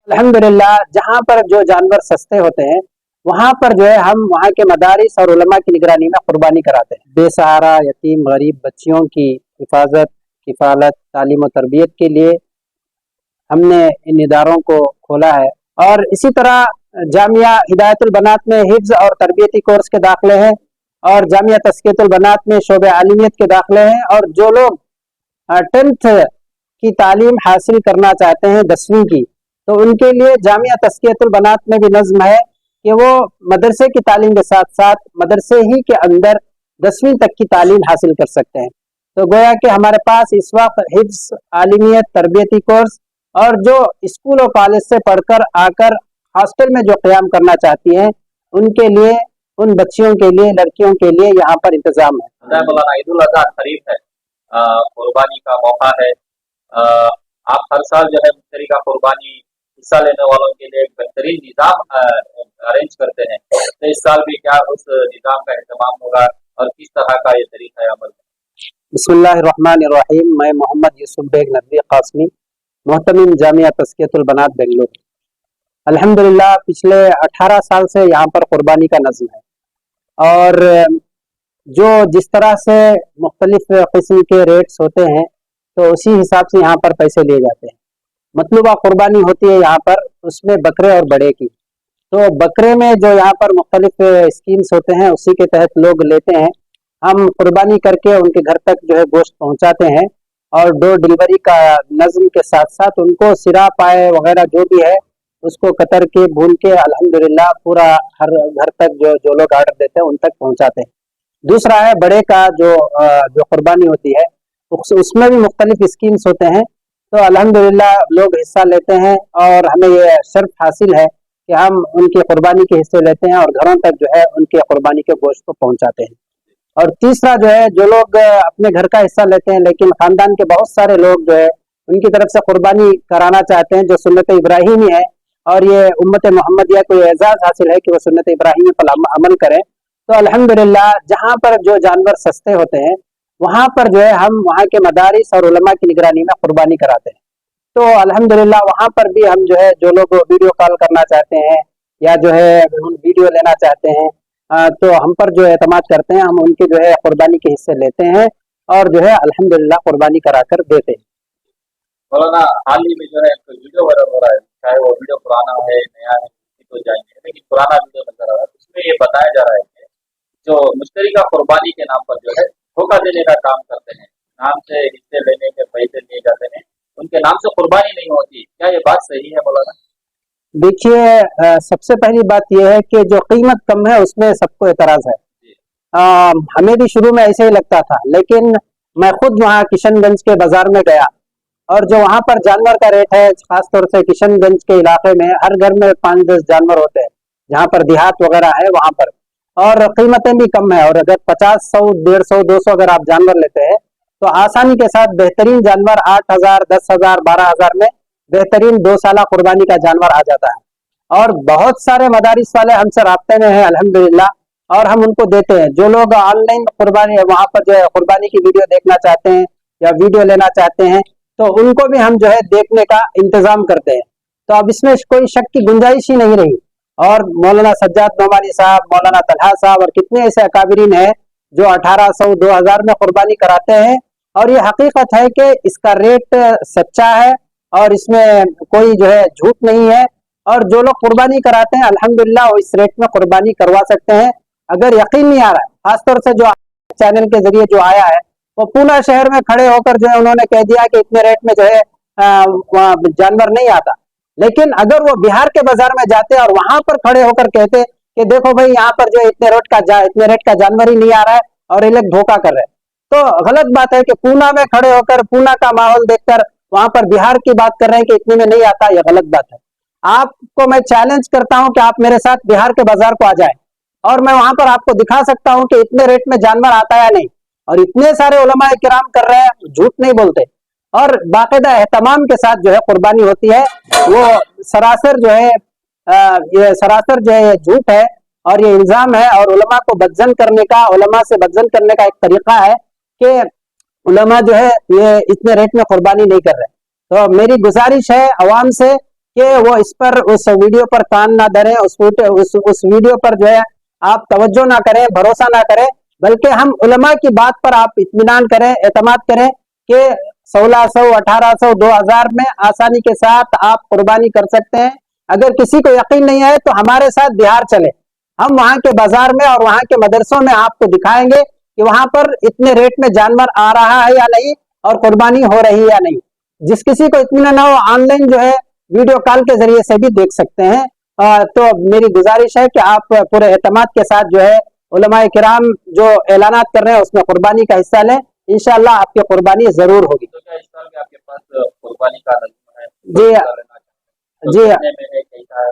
अल्हम्दुलिल्लाह जहाँ पर जो जानवर सस्ते होते हैं वहाँ पर जो है हम वहाँ के मदारिस और उलमा की निगरानी में कुर्बानी कराते हैं। बेसहारा यतीम गरीब बच्चियों की हिफाजत किफ़ालत तालीम और तरबियत के लिए हमने इन इदारों को खोला है। और इसी तरह जामिया हिदायतुल बनात में हिफ्ज और तरबियती कोर्स के दाखिले हैं और जामिया तज़कियतुल बनात में शोबे आलिमियत के दाखिले हैं। और जो लोग 10th की तालीम हासिल करना चाहते हैं 10वीं की, तो उनके लिए जामिया तज़कियतुल बनात में भी नज़्म है कि वो मदरसे की तालीम के साथ साथ मदरसे ही के अंदर 10वीं तक की तालीम हासिल कर सकते हैं। तो गोया कि हमारे पास इस वक्त हिफ्ज आलिमियत तरबियती कोर्स और जो स्कूल और कॉलेज से पढ़कर आकर हॉस्टल में जो क़याम करना चाहती हैं उनके लिए, उन बच्चियों के लिए, लड़कियों के लिए यहाँ पर इंतज़ाम है। मौलाना ईद उल अज़हा करीब है, कुर्बानी का मौका है। आप हर साल जो है मुश्तरी का कुर्बानी हिस्सा लेने वालों के लिए एक बेहतरीन निज़ाम अरेंज करते हैं, तो इस साल भी क्या उस निज़ाम का एहतमाम होगा और किस तरह का ये तरीका अमल है? बिस्मिल्लाहिर्रहमानिर्रहीम। मैं मोहम्मद यूसुफ बेग नदवी कासमी, मोहतमिम जामिया तज़कियतुल बनात बेंगलुरु। अल्हम्दुलिल्लाह पिछले 18 साल से यहाँ पर कुर्बानी का नज़्म है और जो जिस तरह से मुख्तलिफ किस्म के रेट्स होते हैं तो उसी हिसाब से यहाँ पर पैसे लिए जाते हैं। मतलूबा कुर्बानी होती है यहाँ पर, उसमें बकरे और बड़े की। तो बकरे में जो यहाँ पर मुख्तलिफ स्कीम्स होते हैं उसी के तहत लोग लेते हैं। हम कुर्बानी करके उनके घर तक जो है गोश्त पहुँचाते हैं और डोर डिलीवरी का नज़्म के साथ साथ उनको सिरा पाए वगैरह जो भी है उसको कतर के भून के अल्हम्दुलिल्लाह पूरा हर घर तक जो लोग आर्डर देते हैं उन तक पहुँचाते हैं। दूसरा है बड़े का जो कुर्बानी होती है उसमें भी मुख्तलिफ स्कीम्स होते हैं। तो अल्हम्दुलिल्लाह लोग हिस्सा लेते हैं और हमें ये शर्फ हासिल है कि हम उनकी कुर्बानी के हिस्से लेते हैं और घरों तक जो है उनके कुर्बानी के गोश्त को पहुंचाते हैं। और तीसरा जो है जो लोग अपने घर का हिस्सा लेते हैं लेकिन ख़ानदान के बहुत सारे लोग जो है उनकी तरफ से कुर्बानी कराना चाहते हैं जो सुन्नत इब्राहीमी है और ये उम्मत मोहम्मदिया को एजाज़ हासिल है कि वो सुन्नत इब्राहीमी पर अमल करें। तो अल्हम्दुलिल्लाह जहाँ पर जो जानवर सस्ते होते हैं वहाँ पर जो है हम वहाँ के मदारिस और उलमा की निगरानी में कुर्बानी कराते हैं। तो अल्हम्दुलिल्लाह वहाँ पर भी हम जो है जो लोग वीडियो कॉल करना चाहते हैं या जो है वीडियो लेना चाहते हैं तो हम पर जो एतमाद करते हैं, हम उनके जो है कुर्बानी के हिस्से लेते हैं और जो है अल्हम्दुलिल्लाह कुर्बानी करा कर देते हैं। मौलाना हाल ही में जो है वीडियो वायरल हो रहा है, चाहे वो वीडियो पुराना है नया है तो जाएंगे, लेकिन पुराना वीडियो नजर आ रहा है, उसमें ये बताया जा रहा है कि जो मुश्तरी का कुर्बानी के नाम पर जो है धोखा देने का काम करते हैं, नाम से हिस्से लेने के पैसे लिए जाते हैं, उनके नाम से कुर्बानी नहीं होती। क्या ये बात सही है मौलाना? देखिए सबसे पहली बात यह है कि जो कीमत कम है उसमें सबको एतराज है। हमें भी शुरू में ऐसे ही लगता था, लेकिन मैं खुद वहाँ किशनगंज के बाजार में गया और जो वहाँ पर जानवर का रेट है, खासतौर से किशनगंज के इलाके में हर घर में 5-10 जानवर होते हैं, जहाँ पर देहात वगैरह है वहाँ पर, और कीमतें भी कम है। और अगर 50, 100, 150, 200 अगर आप जानवर लेते हैं तो आसानी के साथ बेहतरीन जानवर 8,000, 10,000, 12,000 में बेहतरीन 2 साला कुर्बानी का जानवर आ जाता है। और बहुत सारे मदारिस वाले हमसे राब्ते में हैं अल्हम्दुलिल्लाह और हम उनको देते हैं। जो लोग ऑनलाइन कुर्बानी वहाँ पर जो है कुर्बानी की वीडियो देखना चाहते हैं या वीडियो लेना चाहते हैं तो उनको भी हम जो है देखने का इंतजाम करते हैं। तो अब इसमें कोई शक की गुंजाइश ही नहीं रही। और मौलाना सज्जाद नोमानी साहब, मौलाना तलहा साहब और कितने ऐसे अकाबिरीन हैं जो 1800, 2000 में कुर्बानी कराते हैं और ये हकीकत है कि इसका रेट सच्चा है और इसमें कोई जो है झूठ नहीं है। और जो लोग कुर्बानी कराते हैं अल्हम्दुलिल्लाह वो इस रेट में कुर्बानी करवा सकते हैं। अगर यकीन नहीं आ रहा है, खासतौर से जो चैनल के जरिए जो आया है वो पूना शहर में खड़े होकर जो है उन्होंने कह दिया कि इतने रेट में जो है जानवर नहीं आता। लेकिन अगर वो बिहार के बाजार में जाते और वहां पर खड़े होकर कहते कि देखो भाई यहाँ पर जो इतने रेट का जानवर ही नहीं आ रहा है और ये लोग धोखा कर रहे हैं, तो गलत बात है कि पूना में खड़े होकर पूना का माहौल देखकर वहां पर बिहार की बात कर रहे हैं कि इतने में नहीं आता, यह गलत बात है। आपको मैं चैलेंज करता हूं कि आप मेरे साथ बिहार के बाजार को आ जाएं और मैं वहां पर आपको दिखा सकता हूं कि इतने रेट में जानवर आता है या नहीं। और इतने सारे उलमा किराम कर रहे हैं, झूठ नहीं बोलते और बाकायदा एहतमाम के साथ जो है कुर्बानी होती है। वो सरासर जो है ये सरासर जो है झूठ है और ये इल्जाम है। और उलमा को बदजन करने का, उलमा से बदजन करने का एक तरीका है कि उलमा जो है ये इतने रेट में कुर्बानी नहीं कर रहे। तो मेरी गुजारिश है अवाम से कि वो इस पर उस वीडियो पर कान ना धरें, उस वीडियो पर जो है आप तवज्जो ना करें, भरोसा ना करें, बल्कि हम उलमा की बात पर आप इत्मीनान करें, एतमाद करें कि 1600, 1800, 2000 में आसानी के साथ आप कुर्बानी कर सकते हैं। अगर किसी को यकीन नहीं है तो हमारे साथ बिहार चले, हम वहां के बाजार में और वहां के मदरसों में आपको दिखाएंगे कि वहां पर इतने रेट में जानवर आ रहा है या नहीं और कुर्बानी हो रही है या नहीं। जिस किसी को इत्मीनान ना हो, ऑनलाइन जो है वीडियो कॉल के जरिए से भी देख सकते हैं। तो मेरी गुजारिश है कि आप पूरे एतमाद के साथ जो है उलमाए किराम जो ऐलानात कर रहे हैं उसमें कुर्बानी का हिस्सा लें, इंशाअल्लाह आपकी कुर्बानी जरूर होगी। तो क्या इस साल में आपके पास कुर्बानी का नज़्म है? जी तो जी, कितने में है, कैसा है?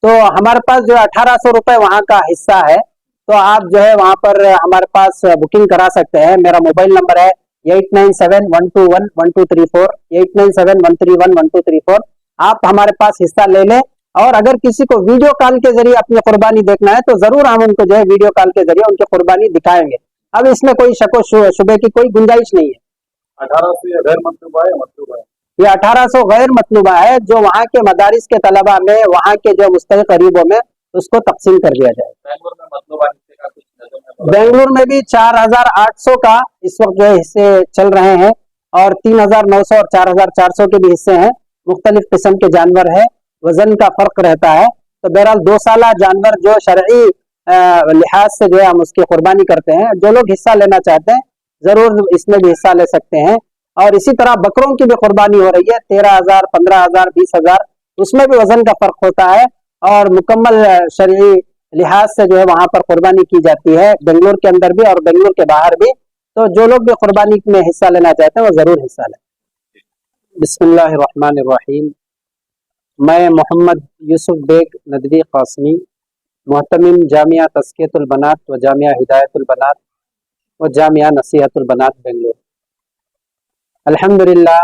तो हमारे पास जो 1800 रुपए वहाँ का हिस्सा है, तो आप जो है वहाँ पर हमारे पास बुकिंग करा सकते हैं। मेरा मोबाइल नंबर है 8971211234, 8971311234। आप हमारे पास हिस्सा ले लें, और अगर किसी को वीडियो कॉल के जरिए अपनी कुर्बानी देखना है तो जरूर हम उनको जो है वीडियो कॉल के जरिए उनकी कुर्बानी दिखाएंगे। अब इसमें कोई शको शुबे की कोई गुंजाइश नहीं है। 1800 गैर मतलूबा है, मतलूबा है? ये 1800 गैर मतलूबा है, जो वहाँ के मदारिस के तलबा में, वहाँ के जो मुस्तहिक गरीबों में उसको तकसीम कर दिया जाए। बेंगलुरु में मतलूबा हिस्से का कुछ नज़्म है? बेंगलुरु में भी 4800 का इस वक्त जो है हिस्से चल रहे हैं, और 3900 और 4400 के भी हिस्से हैं। मुख्तलिफ किस्म के जानवर है, वजन का फर्क रहता है। तो बहरहाल 2 साला जानवर जो शरई लिहाज से जो है हम उसकी कुर्बानी करते हैं। जो लोग हिस्सा लेना चाहते हैं जरूर इसमें भी हिस्सा ले सकते हैं। और इसी तरह बकरों की भी कुर्बानी हो रही है, 13,000, 15,000, 20,000, उसमें भी वजन का फर्क होता है, और मुकम्मल शरई लिहाज से जो है वहां पर कुर्बानी की जाती है, बेंगलुरु के अंदर भी और बेंगलुरु के बाहर भी। तो जो लोग भी कुर्बानी में हिस्सा लेना चाहते हैं वो जरूर हिस्सा लें। बिस्मिल्लाहिर्रहमानिर्रहीम। मैं मोहम्मद यूसुफ बेग नदवी कासमी, मोहतमिम जामिया तज़कियतुल बनात व जामिया हिदायतुल बनात व जामिया नसीहतुल बनात बेंगलुरु। अल्हम्दुलिल्लाह,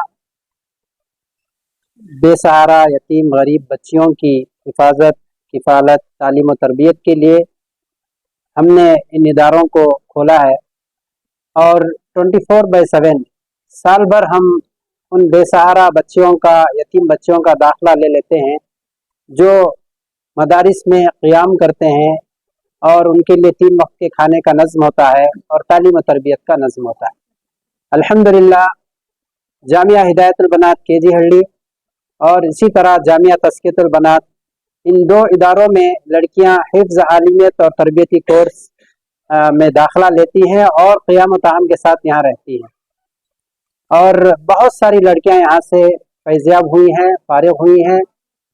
बेसहारा यतीम गरीब बच्चियों की हिफाजत, किफ़ालत, तालीम और तरबियत के लिए हमने इन इदारों को खोला है, और 24/7 साल भर हम उन बेसहारा बच्चियों का, यतीम बच्चियों का दाखिला ले लेते हैं जो मदारिस में क़ियाम करते हैं, और उनके लिए 3 वक्त के खाने का नज़्म होता है और तालीम और तरबियत का नज़्म होता है। अल्हम्दुलिल्लाह, जामिया हिदायतुल बनात केजी हल्डी और इसी तरह जामिया तज़कियतुल बनात, इन 2 इदारों में लड़कियां हिफ्ज़, आलिमियत और तरबियती कोर्स में दाखिला लेती हैं और क़ियाम ताम के साथ यहाँ रहती हैं। और बहुत सारी लड़कियां यहाँ से फैज़याब हुई हैं, फारिग हुई हैं,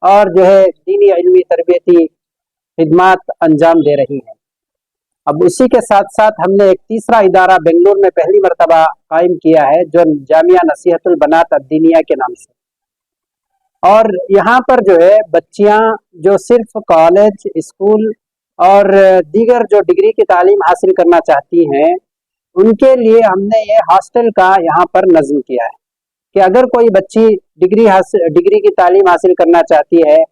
और जो है दीनी इल्मी तरबियती खिदमात अंजाम दे रही हैं। अब उसी के साथ साथ हमने एक तीसरा इदारा बेंगलुरु में पहली मरतबा कायम किया है, जो जामिया नसीहतुल बनात अद्दीनिया के नाम से। और यहाँ पर जो है बच्चियाँ जो सिर्फ कॉलेज, स्कूल और दीगर जो डिग्री की तालीम हासिल करना चाहती हैं, उनके लिए हमने ये हॉस्टल का यहाँ पर नज़्म किया है कि अगर कोई बच्ची डिग्री की तालीम हासिल करना चाहती है,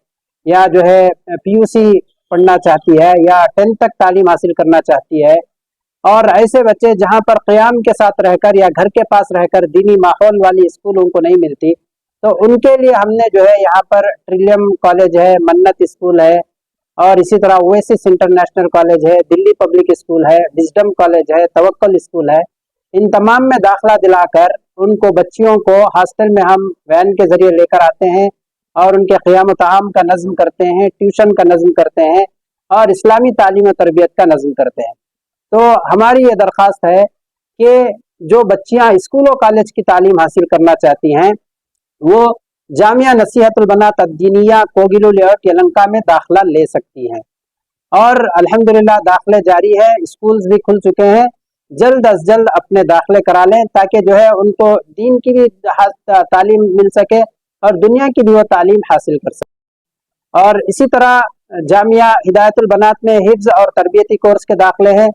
या जो है PUC पढ़ना चाहती है, या 10th तक तालीम हासिल करना चाहती है, और ऐसे बच्चे जहाँ पर क़ियाम के साथ रहकर या घर के पास रहकर दीनी माहौल वाली स्कूल उनको नहीं मिलती, तो उनके लिए हमने जो है यहाँ पर ट्रिलियम कॉलेज है, मन्नत स्कूल है, और इसी तरह ओएसिस इंटरनेशनल कॉलेज है, दिल्ली पब्लिक स्कूल है, विजडम कॉलेज है, तवक्कल स्कूल है, इन तमाम में दाखिला दिलाकर उनको, बच्चियों को हॉस्टल में हम वैन के जरिए लेकर आते हैं और उनके क़ियाम ताम का नज़्म करते हैं, ट्यूशन का नज़्म करते हैं, और इस्लामी तालीम और तरबियत का नज़्म करते हैं। तो हमारी ये दरख्वास्त है कि जो बच्चियाँ स्कूल और कॉलेज की तालीम हासिल करना चाहती हैं वो जामिया नसीहतुल बनात अद्दीनिया कोगिलो लेआउट यलहंका में दाखिला ले सकती हैं। और अल्हम्दुलिल्लाह दाखिले जारी है, स्कूल्स भी खुल चुके हैं। जल्द अज जल्द अपने दाखिले करा लें ताकि जो है उनको दीन की भी तालीम मिल सके और दुनिया की भी वो तालीम हासिल कर सके। और इसी तरह जामिया हिदायतुल बनात में हिफ्ज़ और तरबियती कोर्स के दाखिले हैं,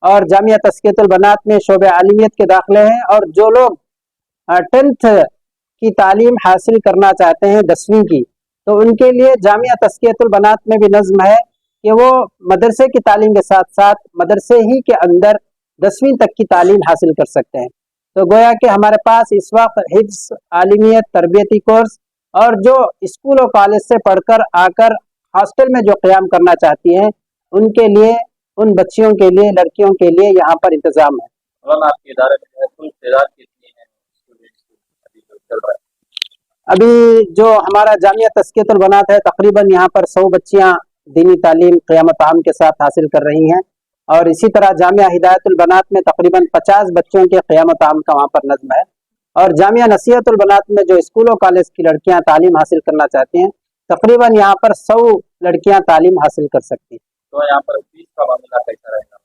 और जामिया तज़कियतुल बनात में शोबे आलिमियत के दाखिले हैं। और जो लोग 10th की तालीम हासिल करना चाहते हैं 10वीं की, तो उनके लिए जामिया तज़कियतुल बनात में भी नज़्म है कि वो मदरसे की तालीम के साथ साथ मदरसे ही के अंदर 10वीं तक की तालीम हासिल कर सकते हैं। तो गोया कि हमारे पास इस वक्त हिफ्ज़, आलिमियत, तरबियती कोर्स اور جو اسکول اور کالج سے پڑھ کر آ کر ہاسٹل میں جو قیام کرنا چاہتی ہیں ان کے لیے، ان بچیوں کے لیے، لڑکیوں کے لیے یہاں پر انتظام ہے۔ مولانا آپ کے ادارے میں جو ہے کل تعداد کتنی ہے اسٹوڈنٹس ابھی جو چل رہا ہے؟ ابھی جو ہمارا جامعہ تزکیۃ البنات ہے تقریباً یہاں پر 100 بچیاں دینی تعلیم قیام طعام کے ساتھ حاصل کر رہی ہیں، اور اسی طرح جامعہ ہدایت البنات میں تقریباً 50 بچوں کے قیام طعام کا وہاں پر نظم ہے، اور جامعہ نصیحت البنات میں جو اسکول و کالج کی لڑکیاں تعلیم حاصل کرنا چاہتی ہیں تقریباً یہاں پر 100 لڑکیاں تعلیم حاصل کر سکتی ہیں۔ تو یہاں پر فیس کا معاملہ کیسا رہے گا؟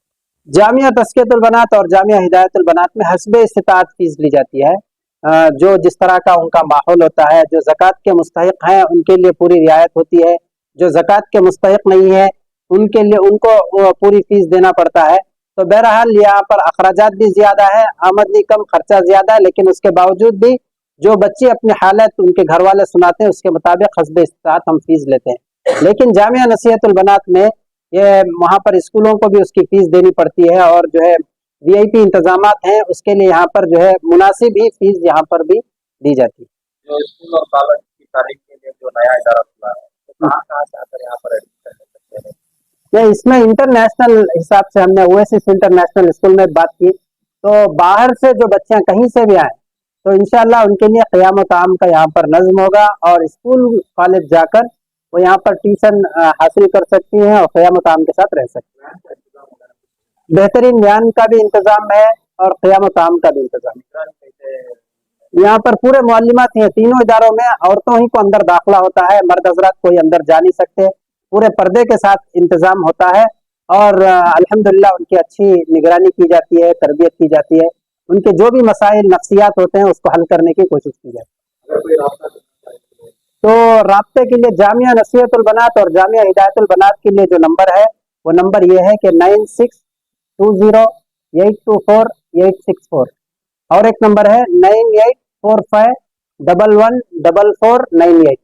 جامعہ تزکیۃ البنات اور جامعہ ہدایت البنات میں حسب استطاعت فیس لی جاتی ہے، جو جس طرح کا ان کا ماحول ہوتا ہے، جو زکوٰۃ کے مستحق ہیں ان کے لیے پوری رعایت ہوتی ہے، جو زکوٰۃ کے مستحق نہیں ہے ان کے لیے ان کو پوری فیس دینا پڑتا ہے۔ تو بہرحال یہاں پر اخراجات بھی زیادہ ہے، آمدنی کم خرچہ زیادہ ہے، لیکن اس کے باوجود بھی جو بچے اپنی حالت ان کے گھر والے سناتے ہیں اس کے مطابق حسب استطاعت ہم فیس لیتے ہیں۔ لیکن جامعہ نصیحت البنات میں یہ وہاں پر اسکولوں کو بھی اس کی فیس دینی پڑتی ہے، اور جو ہے وی آئی پی انتظامات ہیں اس کے لیے یہاں پر جو ہے مناسب ہی فیس یہاں پر بھی دی جاتی ہے۔ جو اسکول اور کالج کی تعلیم کے لیے جو نیا ادارہ کھلا ہے تو کہاں سے آ کر یہاں پر ایڈمیشن لے سکتے ہیں؟ نہیں، اس میں انٹرنیشنل حساب سے ہم نے اویسس انٹرنیشنل اسکول میں بات کی، تو باہر سے جو بچیاں کہیں سے بھی آئیں تو انشاءاللہ ان کے لیے قیام و طعام کا یہاں پر نظم ہوگا، اور اسکول کالج جا کر وہ یہاں پر ٹیوشن حاصل کر سکتی ہیں اور قیام و طعام کے ساتھ رہ سکتی ہیں۔ بہترین بیان کا بھی انتظام ہے اور قیام و طعام کا بھی انتظام ہے۔ یہاں پر پورے معلمات ہیں، تینوں اداروں میں عورتوں ہی کو اندر داخلہ ہوتا ہے، مرد حضرات کوئی اندر جا نہیں سکتے، پورے پردے کے ساتھ انتظام ہوتا ہے، اور الحمدللہ ان کی اچھی نگرانی کی جاتی ہے، تربیت کی جاتی ہے، ان کے جو بھی مسائل نفسیات ہوتے ہیں اس کو حل کرنے کی کوشش کی جاتی ہے۔ تو رابطے کے لیے جامعہ نصیحت البنات اور جامعہ ہدایت البنات کے لیے جو نمبر ہے وہ نمبر یہ ہے کہ 9620824864، اور ایک نمبر ہے 9845114498،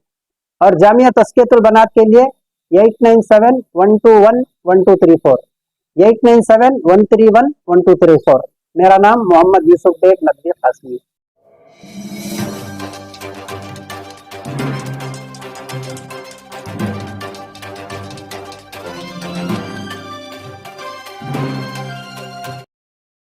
اور جامعہ تزکیۃ البنات کے لیے 8971211234، 8971311234۔ میرا نام محمد یوسف بیگ ندوی قاسمی۔